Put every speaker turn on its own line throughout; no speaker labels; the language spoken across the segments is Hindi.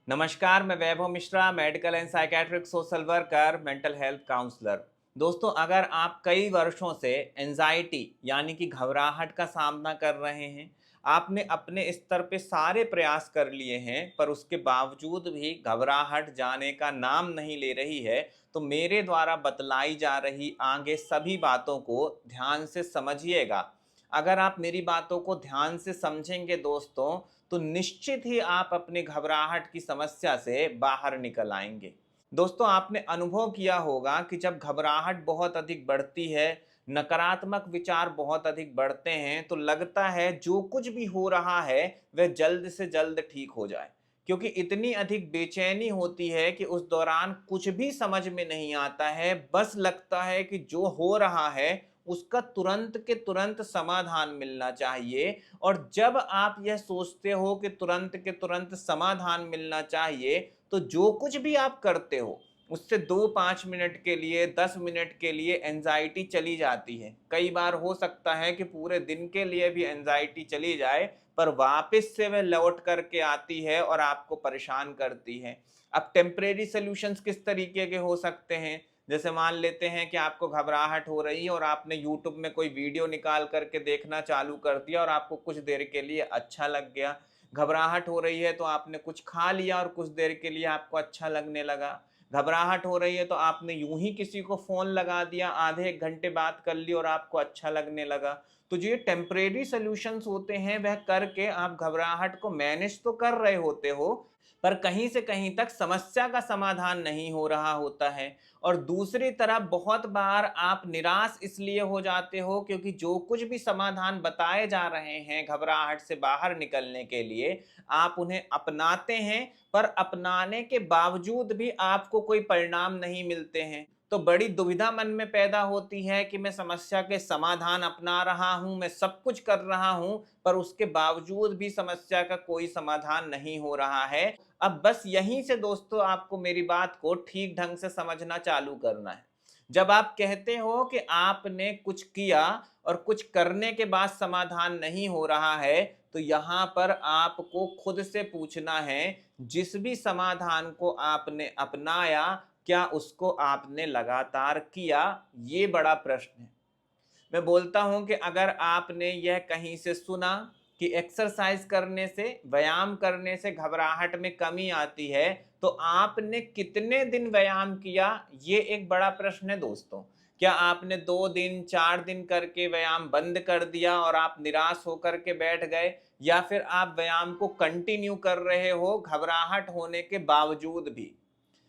नमस्कार, मैं Vaibhav Mishra, medical and psychiatric social worker, mental health counsellor. दोस्तों, अगर आप कई वर्षों से एंजाइटी यानी कि घबराहट का सामना कर रहे हैं, आपने अपने स्तर पे सारे प्रयास कर लिए हैं, पर उसके बावजूद भी घबराहट जाने का नाम नहीं ले रही है, तो मेरे द्वारा बतलाई जा रही आगे सभी बातों को ध्यान से समझिएगा। अगर आप मेरी बातों को ध्यान से समझेंगे दोस्तों, तो निश्चित ही आप अपनी घबराहट की समस्या से बाहर निकल आएंगे। दोस्तों, आपने अनुभव किया होगा कि जब घबराहट बहुत अधिक बढ़ती है, नकारात्मक विचार बहुत अधिक बढ़ते हैं, तो लगता है जो कुछ भी हो रहा है वह जल्द से जल्द ठीक हो जाए, क्योंकि इतनी अधिक बेचैनी होती है कि उस दौरान कुछ भी समझ में नहीं आता है। बस लगता है कि जो हो रहा है उसका तुरंत के तुरंत समाधान मिलना चाहिए। और जब आप यह सोचते हो कि तुरंत के तुरंत समाधान मिलना चाहिए, तो जो कुछ भी आप करते हो उससे 2-5 मिनट के लिए, 10 मिनट के लिए एंजाइटी चली जाती है। कई बार हो सकता है कि पूरे दिन के लिए भी एंजाइटी चली जाए, पर वापस से वह लौट करके आती है और आपको परेशान करती है। अब टेम्परेरी सॉल्यूशंस किस तरीके के हो सकते हैं? जैसे मान लेते हैं कि आपको घबराहट हो रही है और आपने यूट्यूब में कोई वीडियो निकाल करके देखना चालू कर दिया और आपको कुछ देर के लिए अच्छा लग गया। घबराहट हो रही है तो आपने कुछ खा लिया और कुछ देर के लिए आपको अच्छा लगने लगा। घबराहट हो रही है तो आपने यूं ही किसी को फोन लगा दिया, आधे एक घंटे बात कर ली और आपको अच्छा लगने लगा। तो जो ये टेम्परेरी सॉल्यूशंस होते हैं वह करके आप घबराहट को मैनेज तो कर रहे होते हो, पर कहीं से कहीं तक समस्या का समाधान नहीं हो रहा होता है। और दूसरी तरफ बहुत बार आप निराश इसलिए हो जाते हो क्योंकि जो कुछ भी समाधान बताए जा रहे हैं घबराहट से बाहर निकलने के लिए, आप उन्हें अपनाते हैं, पर अपनाने के बावजूद भी आपको कोई परिणाम नहीं मिलते हैं। तो बड़ी दुविधा मन में पैदा होती है कि मैं समस्या के समाधान अपना रहा हूं, मैं सब कुछ कर रहा हूं, पर उसके बावजूद भी समस्या का कोई समाधान नहीं हो रहा है। अब बस यहीं से दोस्तों आपको मेरी बात को ठीक ढंग से समझना चालू करना है। जब आप कहते हो कि आपने कुछ किया और कुछ करने के बाद समाधान नहीं हो रहा है, तो यहाँ पर आपको खुद से पूछना है, जिस भी समाधान को आपने अपनाया, क्या उसको आपने लगातार किया? ये बड़ा प्रश्न है। मैं बोलता हूं कि अगर आपने यह कहीं से सुना कि एक्सरसाइज करने से, व्यायाम करने से घबराहट में कमी आती है, तो आपने कितने दिन व्यायाम किया? ये एक बड़ा प्रश्न है दोस्तों। क्या आपने 2 दिन 4 दिन करके व्यायाम बंद कर दिया और आप निराश होकर के बैठ गए, या फिर आप व्यायाम को कंटिन्यू कर रहे हो घबराहट होने के बावजूद भी?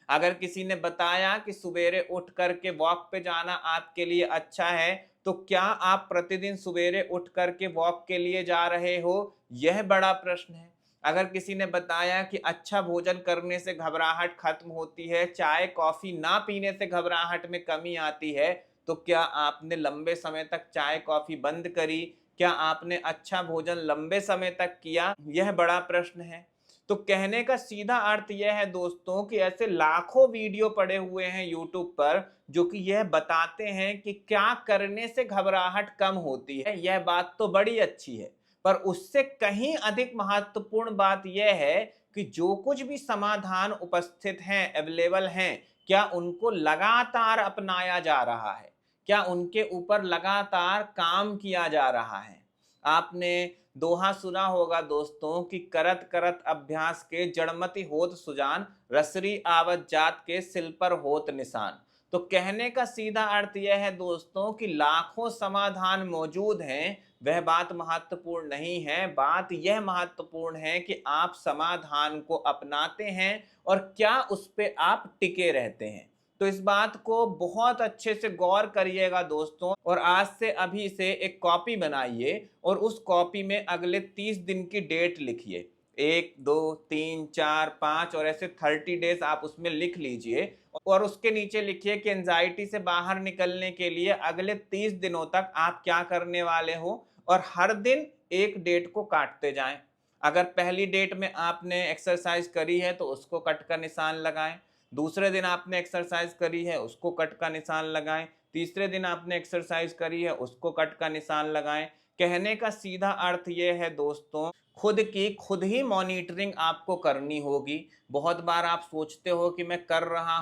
अगर किसी ने बताया कि सुबेरे उठ करके वॉक पे जाना आपके लिए अच्छा है, तो क्या आप प्रतिदिन सुबेरे उठ करके वॉक के लिए जा रहे हो? यह बड़ा प्रश्न है। अगर किसी ने बताया कि अच्छा भोजन करने से घबराहट खत्म होती है, चाय कॉफी ना पीने से घबराहट में कमी आती है, तो क्या आपने लंबे समय तक चाय कॉफी बंद करी? क्या आपने अच्छा भोजन लंबे समय तक किया? यह बड़ा प्रश्न है। तो कहने का सीधा अर्थ यह है दोस्तों कि ऐसे लाखों वीडियो पड़े हुए हैं यूट्यूब पर जो कि यह बताते हैं कि क्या करने से घबराहट कम होती है। यह बात तो बड़ी अच्छी है, पर उससे कहीं अधिक महत्वपूर्ण बात यह है कि जो कुछ भी समाधान उपस्थित हैं, अवेलेबल हैं, क्या उनको लगातार अपनाया जा रहा है? क्या उनके ऊपर लगातार काम किया जा रहा है? आपने दोहा सुना होगा दोस्तों कि करत करत अभ्यास के जड़मति होत सुजान, रसरी आवत जात के सिल पर होत निशान। तो कहने का सीधा अर्थ यह है दोस्तों कि लाखों समाधान मौजूद हैं, वह बात महत्वपूर्ण नहीं है। बात यह महत्वपूर्ण है कि आप समाधान को अपनाते हैं और क्या उस पे आप टिके रहते हैं। तो इस बात को बहुत अच्छे से गौर करिएगा दोस्तों, और आज से अभी से एक कॉपी बनाइए और उस कॉपी में अगले 30 दिन की डेट लिखिए। 1, 2, 3, 4, 5 और ऐसे 30 डेज आप उसमें लिख लीजिए, और उसके नीचे लिखिए कि एंजाइटी से बाहर निकलने के लिए अगले 30 दिनों तक आप क्या करने वाले हो, और हर दिन एक डेट को काटते जाएं। अगर पहली डेट में आपने एक्सरसाइज करी है तो उसको कट का निशान लगाएं। दूसरे दिन आपने एक्सरसाइज करी है उसको कट का निशान लगाएं। तीसरे दिन आपने एक्सरसाइज करी है उसको कट का निशान लगाएं। कहने का सीधा अर्थ ये है दोस्तों, खुद की खुद ही मॉनिटरिंग आपको करनी होगी। बहुत बार आप सोचते हो कि मैं कर रहा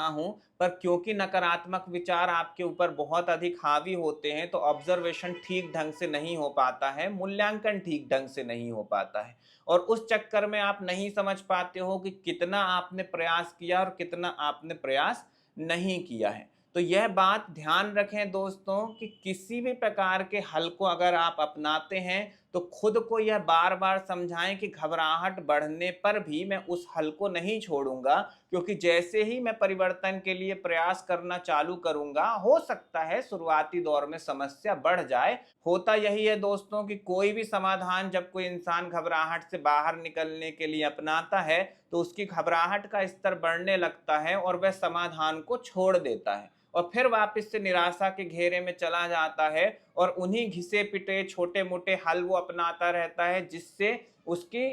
हूँ, पर क्योंकि नकारात्मक विचार आपके ऊपर बहुत अधिक हावी होते हैं, तो ऑब्जर्वेशन ठीक ढंग से नहीं हो पाता है, मूल्यांकन ठीक ढंग से नहीं हो पाता है। और उस चक्कर में आप नहीं समझ पाते हो कि कितना आपने प्रयास किया और कितना आपने प्रयास नहीं किया है। तो यह बात ध्यान रखें दोस्तों कि किसी भी प्रकार के हल को अगर आप अपनाते हैं, तो खुद को यह बार बार समझाएं कि घबराहट बढ़ने पर भी मैं उस हल को नहीं छोड़ूंगा, क्योंकि जैसे ही मैं परिवर्तन के लिए प्रयास करना चालू करूंगा, हो सकता है शुरुआती दौर में समस्या बढ़ जाए। होता यही है दोस्तों कि कोई भी समाधान जब कोई इंसान घबराहट से बाहर निकलने के लिए अपनाता है, तो उसकी घबराहट का स्तर बढ़ने लगता है और वह समाधान को छोड़ देता है और फिर वापस से निराशा के घेरे में चला जाता है और उन्हीं घिसे पिटे छोटे मोटे हल वो अपनाता रहता है, जिससे उसकी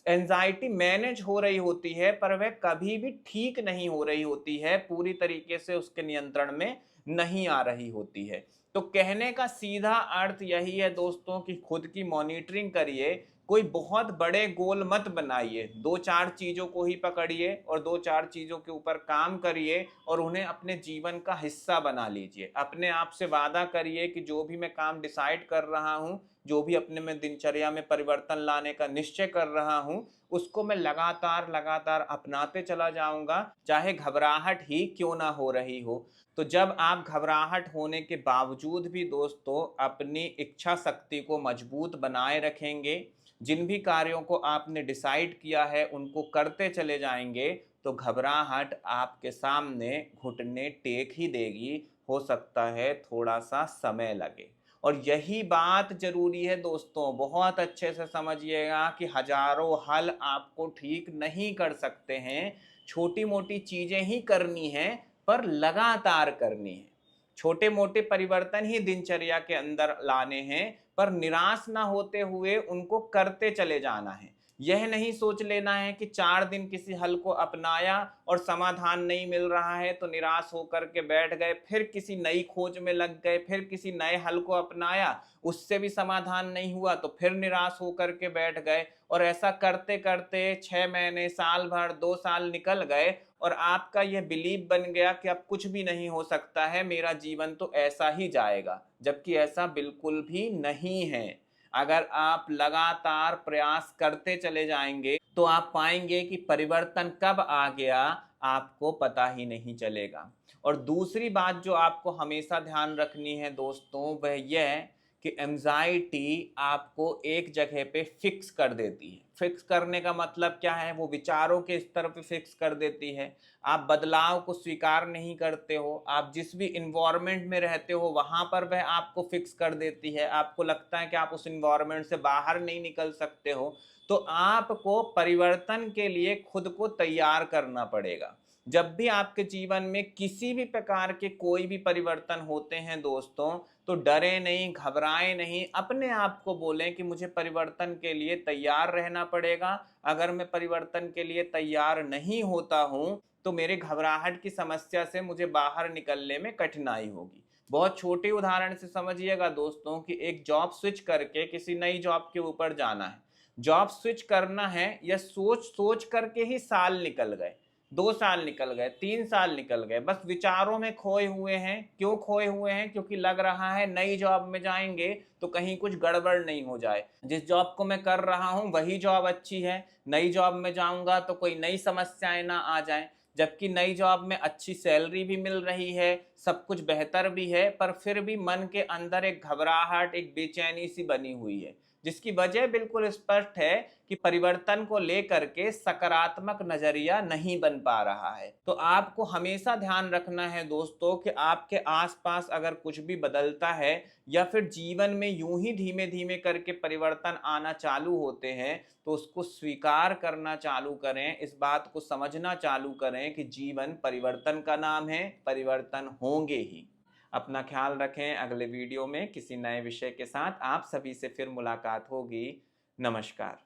एंजाइटी मैनेज हो रही होती है, पर वह कभी भी ठीक नहीं हो रही होती है, पूरी तरीके से उसके नियंत्रण में नहीं आ रही होती है। तो कहने का सीधा अर्थ यही है दोस्तों कि खुद की मॉनिटरिंग करिए, कोई बहुत बड़े गोल मत बनाइए, दो चार चीजों को ही पकड़िए और दो चार चीजों के ऊपर काम करिए और उन्हें अपने जीवन का हिस्सा बना लीजिए। अपने आप से वादा करिए कि जो भी मैं काम डिसाइड कर रहा हूँ, जो भी अपने में दिनचर्या में परिवर्तन लाने का निश्चय कर रहा हूँ, उसको मैं लगातार लगातार अपनाते चला जाऊंगा, चाहे घबराहट ही क्यों ना हो रही हो। तो जब आप घबराहट होने के बावजूद भी दोस्तों अपनी इच्छा शक्ति को मजबूत बनाए रखेंगे, जिन भी कार्यों को आपने डिसाइड किया है उनको करते चले जाएंगे, तो घबराहट आपके सामने घुटने टेक ही देगी। हो सकता है थोड़ा सा समय लगे। और यही बात जरूरी है दोस्तों, बहुत अच्छे से समझिएगा कि हजारों हल आपको ठीक नहीं कर सकते हैं। छोटी मोटी चीजें ही करनी है, पर लगातार करनी है। छोटे मोटे परिवर्तन ही दिनचर्या के अंदर लाने हैं, पर निराश ना होते हुए उनको करते चले जाना है। यह नहीं सोच लेना है कि 4 दिन किसी हल को अपनाया और समाधान नहीं मिल रहा है तो निराश होकर के बैठ गए, फिर किसी नई खोज में लग गए, फिर किसी नए हल को अपनाया, उससे भी समाधान नहीं हुआ तो फिर निराश होकर के बैठ गए। और ऐसा करते करते 6 महीने, साल भर, 2 साल निकल गए और आपका यह बिलीव बन गया कि अब कुछ भी नहीं हो सकता है, मेरा जीवन तो ऐसा ही जाएगा, जबकि ऐसा बिल्कुल भी नहीं है। अगर आप लगातार प्रयास करते चले जाएंगे, तो आप पाएंगे कि परिवर्तन कब आ गया आपको पता ही नहीं चलेगा। और दूसरी बात जो आपको हमेशा ध्यान रखनी है दोस्तों, वह यह कि एंजाइटी आपको एक जगह पे फिक्स कर देती है। फिक्स करने का मतलब क्या है? वो विचारों के स्तर पे फिक्स कर देती है। आप बदलाव को स्वीकार नहीं करते हो, आप जिस भी इन्वायरमेंट में रहते हो वहां पर वह आपको फिक्स कर देती है। आपको लगता है कि आप उस इन्वायरमेंट से बाहर नहीं निकल सकते हो। तो आपको परिवर्तन के लिए खुद को तैयार करना पड़ेगा। जब भी आपके जीवन में किसी भी प्रकार के कोई भी परिवर्तन होते हैं दोस्तों, तो डरे नहीं, घबराएं नहीं, अपने आप को बोलें कि मुझे परिवर्तन के लिए तैयार रहना पड़ेगा। अगर मैं परिवर्तन के लिए तैयार नहीं होता हूं, तो मेरे घबराहट की समस्या से मुझे बाहर निकलने में कठिनाई होगी। बहुत छोटे उदाहरण से समझिएगा दोस्तों कि एक जॉब स्विच करके किसी नई जॉब के ऊपर जाना है। जॉब स्विच करना है, यह सोच सोच करके ही साल निकल गए, 2 साल निकल गए, 3 साल निकल गए, बस विचारों में खोए हुए हैं। क्यों खोए हुए हैं? क्योंकि लग रहा है नई जॉब में जाएंगे तो कहीं कुछ गड़बड़ नहीं हो जाए, जिस जॉब को मैं कर रहा हूं वही जॉब अच्छी है, नई जॉब में जाऊंगा तो कोई नई समस्याएं ना आ जाएं। जबकि नई जॉब में अच्छी सैलरी भी मिल रही है, सब कुछ बेहतर भी है, पर फिर भी मन के अंदर एक घबराहट, एक बेचैनी सी बनी हुई है, जिसकी वजह बिल्कुल स्पष्ट है कि परिवर्तन को लेकर के सकारात्मक नजरिया नहीं बन पा रहा है। तो आपको हमेशा ध्यान रखना है दोस्तों कि आपके आसपास अगर कुछ भी बदलता है या फिर जीवन में यूं ही धीमे धीमे करके परिवर्तन आना चालू होते हैं, तो उसको स्वीकार करना चालू करें, इस बात को समझना चालू करें कि जीवन परिवर्तन का नाम है, परिवर्तन होंगे ही। अपना ख्याल रखें। अगले वीडियो में किसी नए विषय के साथ आप सभी से फिर मुलाकात होगी। नमस्कार।